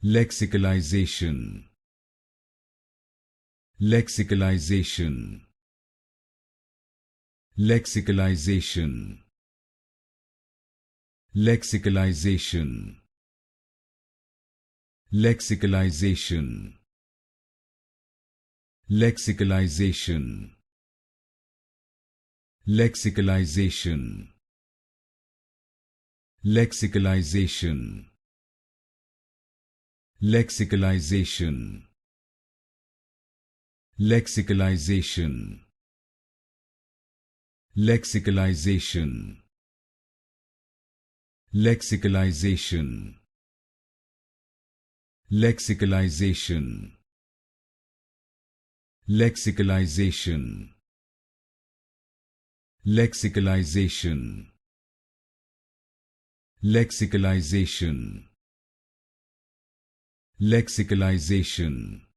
Lexicalization. Lexicalization. Lexicalization. Lexicalization. Lexicalization. Lexicalization. Lexicalization. Lexicalization. Lexicalization. Lexicalization. Lexicalization. Lexicalization. Lexicalization. Lexicalization. Lexicalization. Lexicalization. Lexicalization.